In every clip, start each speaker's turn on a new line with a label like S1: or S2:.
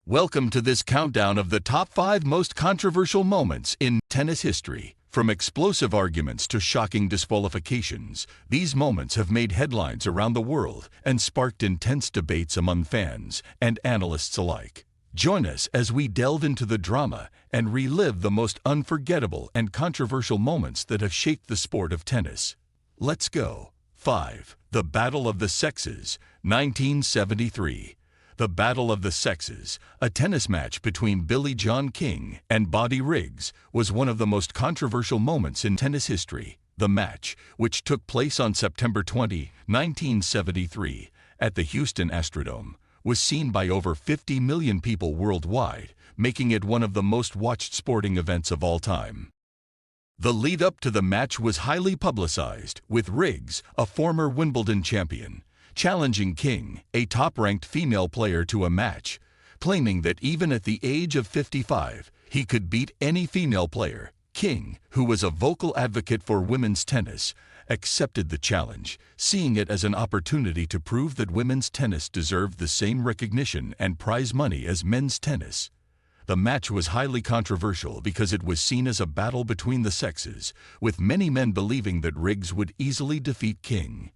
S1: Welcome to this countdown of the top 5 most controversial moments in tennis history. From explosive arguments to shocking disqualifications, these moments have made headlines around the world and sparked intense debates among fans and analysts alike. Join us as we delve into the drama and relive the most unforgettable and controversial moments that have shaped the sport of tennis. Let's go. 5. The Battle of the Sexes, 1973. The Battle of the Sexes, a tennis match between Billie Jean King and Bobby Riggs, was one of the most controversial moments in tennis history. The match, which took place on September 20, 1973, at the Houston Astrodome, was seen by over 50 million people worldwide, making it one of the most watched sporting events of all time. The lead-up to the match was highly publicized, with Riggs, a former Wimbledon champion, challenging King, a top-ranked female player, to a match, claiming that even at the age of 55, he could beat any female player. King, who was a vocal advocate for women's tennis, accepted the challenge, seeing it as an opportunity to prove that women's tennis deserved the same recognition and prize money as men's tennis. The match was highly controversial because it was seen as a battle between the sexes, with many men believing that Riggs would easily defeat King.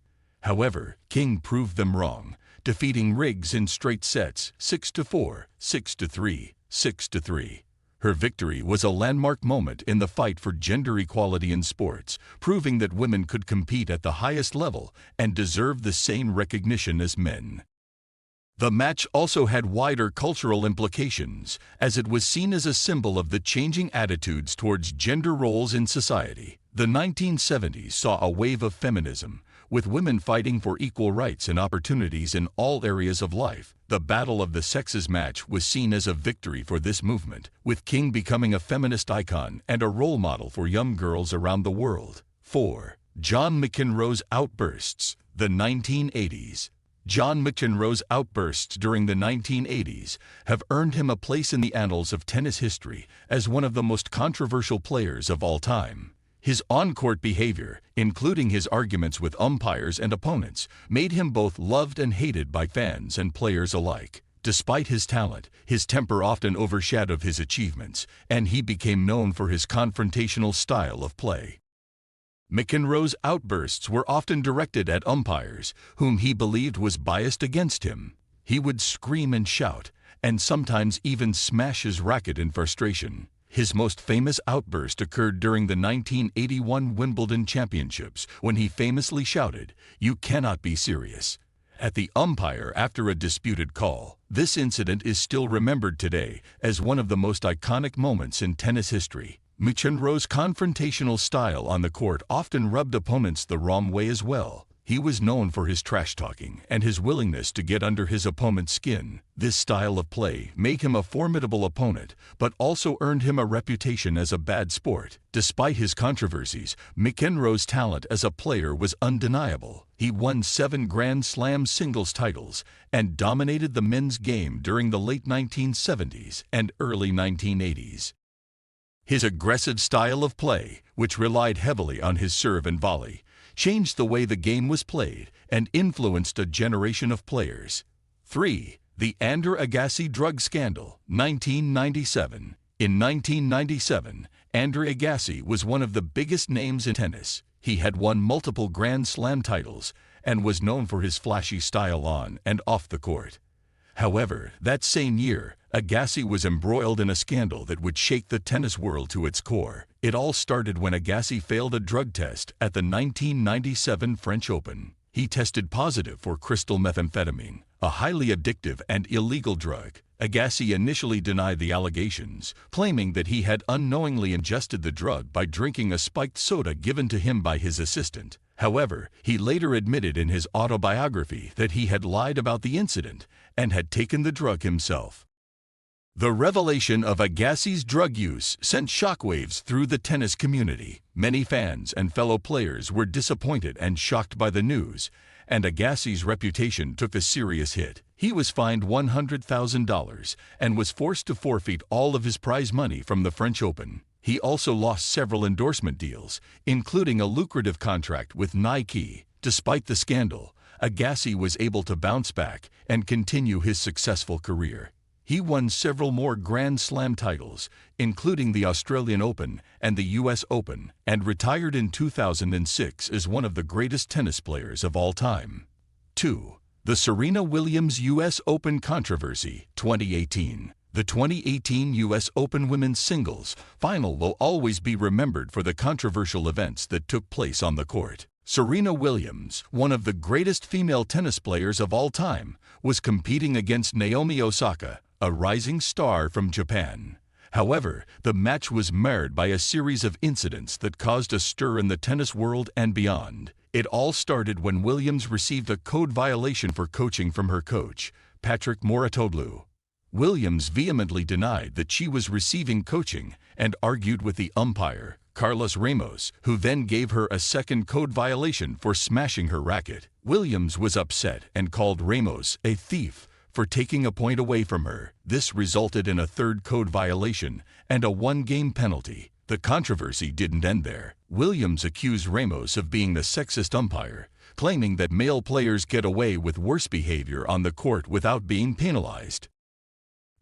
S1: However, King proved them wrong, defeating Riggs in straight sets 6-4, 6-3, 6-3. Her victory was a landmark moment in the fight for gender equality in sports, proving that women could compete at the highest level and deserve the same recognition as men. The match also had wider cultural implications, as it was seen as a symbol of the changing attitudes towards gender roles in society. The 1970s saw a wave of feminism, with women fighting for equal rights and opportunities in all areas of life. The Battle of the Sexes match was seen as a victory for this movement, with King becoming a feminist icon and a role model for young girls around the world. 4. John McEnroe's outbursts, the 1980s. John McEnroe's outbursts during the 1980s have earned him a place in the annals of tennis history as one of the most controversial players of all time. His on-court behavior, including his arguments with umpires and opponents, made him both loved and hated by fans and players alike. Despite his talent, his temper often overshadowed his achievements, and he became known for his confrontational style of play. McEnroe's outbursts were often directed at umpires, whom he believed was biased against him. He would scream and shout, and sometimes even smash his racket in frustration. His most famous outburst occurred during the 1981 Wimbledon Championships, when he famously shouted, "You cannot be serious," at the umpire after a disputed call. This incident is still remembered today as one of the most iconic moments in tennis history. Mcenroe's confrontational style on the court often rubbed opponents the wrong way as well. He was known for his trash-talking and his willingness to get under his opponent's skin. This style of play made him a formidable opponent, but also earned him a reputation as a bad sport. Despite his controversies, McEnroe's talent as a player was undeniable. He won 7 Grand Slam singles titles and dominated the men's game during the late 1970s and early 1980s. His aggressive style of play, which relied heavily on his serve and volley, changed the way the game was played and influenced a generation of players. 3. The Andre Agassi drug scandal, 1997. In 1997, Andre Agassi was one of the biggest names in tennis. He had won multiple Grand Slam titles and was known for his flashy style on and off the court. However, that same year, Agassi was embroiled in a scandal that would shake the tennis world to its core. It all started when Agassi failed a drug test at the 1997 French Open. He tested positive for crystal methamphetamine, a highly addictive and illegal drug. Agassi initially denied the allegations, claiming that he had unknowingly ingested the drug by drinking a spiked soda given to him by his assistant. However, he later admitted in his autobiography that he had lied about the incident and had taken the drug himself. The revelation of Agassi's drug use sent shockwaves through the tennis community. Many fans and fellow players were disappointed and shocked by the news, and Agassi's reputation took a serious hit. He was fined $100,000 and was forced to forfeit all of his prize money from the French Open. He also lost several endorsement deals, including a lucrative contract with Nike. Despite the scandal, Agassi was able to bounce back and continue his successful career. He won several more Grand Slam titles, including the Australian Open and the US Open, and retired in 2006 as one of the greatest tennis players of all time. 2. The Serena Williams US Open controversy, 2018. The 2018 US Open Women's Singles final will always be remembered for the controversial events that took place on the court. Serena Williams, one of the greatest female tennis players of all time, was competing against Naomi Osaka, a rising star from Japan. However, the match was marred by a series of incidents that caused a stir in the tennis world and beyond. It all started when Williams received a code violation for coaching from her coach, Patrick Mouratoglou. Williams vehemently denied that she was receiving coaching and argued with the umpire, Carlos Ramos, who then gave her a second code violation for smashing her racket. Williams was upset and called Ramos a thief for taking a point away from her. This resulted in a third code violation and a one-game penalty. The controversy didn't end there. Williams accused Ramos of being the sexist umpire, claiming that male players get away with worse behavior on the court without being penalized.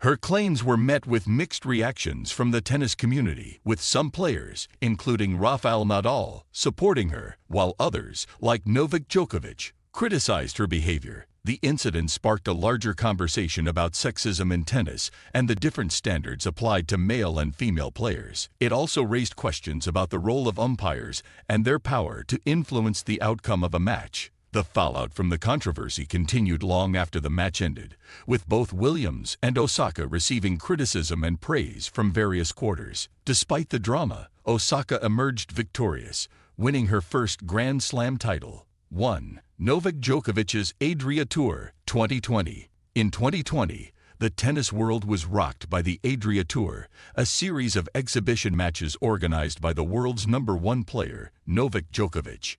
S1: Her claims were met with mixed reactions from the tennis community, with some players, including Rafael Nadal, supporting her, while others, like Novak Djokovic, criticized her behavior. The incident sparked a larger conversation about sexism in tennis and the different standards applied to male and female players. It also raised questions about the role of umpires and their power to influence the outcome of a match. The fallout from the controversy continued long after the match ended, with both Williams and Osaka receiving criticism and praise from various quarters. Despite the drama, Osaka emerged victorious, winning her first Grand Slam title. 1. Novak Djokovic's Adria Tour, 2020. In 2020, the tennis world was rocked by the Adria Tour, a series of exhibition matches organized by the world's #1 player, Novak Djokovic.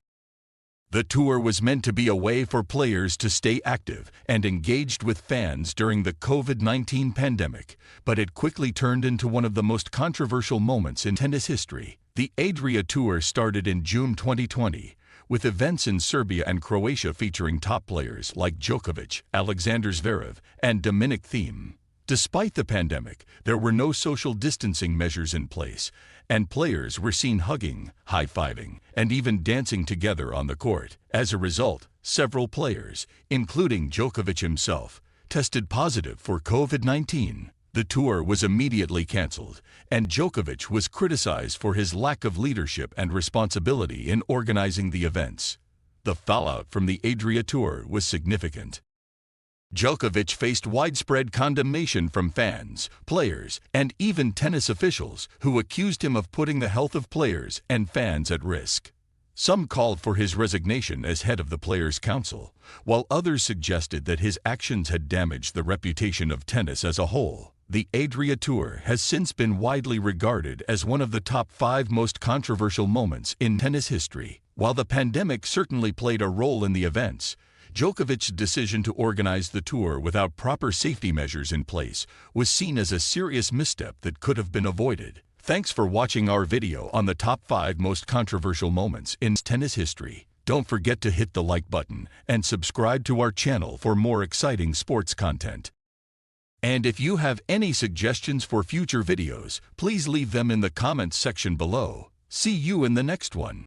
S1: The tour was meant to be a way for players to stay active and engaged with fans during the COVID-19 pandemic, but it quickly turned into one of the most controversial moments in tennis history. The Adria Tour started in June 2020, with events in Serbia and Croatia featuring top players like Djokovic, Alexander Zverev, and Dominic Thiem. Despite the pandemic, there were no social distancing measures in place, and players were seen hugging, high-fiving, and even dancing together on the court. As a result, several players, including Djokovic himself, tested positive for COVID-19. The tour was immediately canceled, and Djokovic was criticized for his lack of leadership and responsibility in organizing the events. The fallout from the Adria Tour was significant. Djokovic faced widespread condemnation from fans, players, and even tennis officials who accused him of putting the health of players and fans at risk. Some called for his resignation as head of the Players' Council, while others suggested that his actions had damaged the reputation of tennis as a whole. The Adria Tour has since been widely regarded as one of the top 5 most controversial moments in tennis history. While the pandemic certainly played a role in the events, Djokovic's decision to organize the tour without proper safety measures in place was seen as a serious misstep that could have been avoided. Thanks for watching our video on the top 5 most controversial moments in tennis history. Don't forget to hit the like button and subscribe to our channel for more exciting sports content. And if you have any suggestions for future videos, please leave them in the comments section below. See you in the next one.